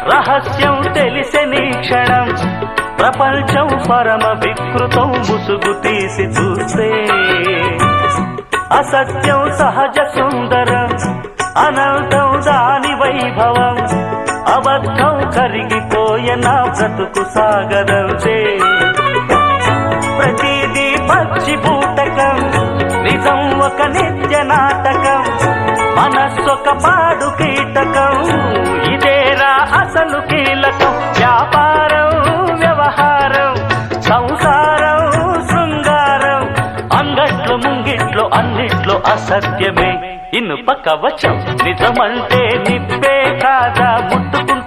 రహస్యం తెలిసెని క్షణం ప్రపంచం పరమ వికృతం ముసుగు తీసి చూస్తే అసత్యం సహజ సుందరం అనంతం దాని వైభవం అబద్ధం కరిగిపోయే నా బ్రతుకు సాగదంతే ప్రతిదీ పచ్చి బూటకం నిజం ఒక నిత్య నాటకం మనస్సొక పాడు కీటకం ఇదేరా అసలు కీలకం వ్యాపారం వ్యవహారం సంసారం శృంగారం అంగట్లో ముంగిట్లో అన్నిట్లో అసత్యమే ఇనుప కవచం నిజమంటే నిప్పే కాదా ముట్టుకుంటే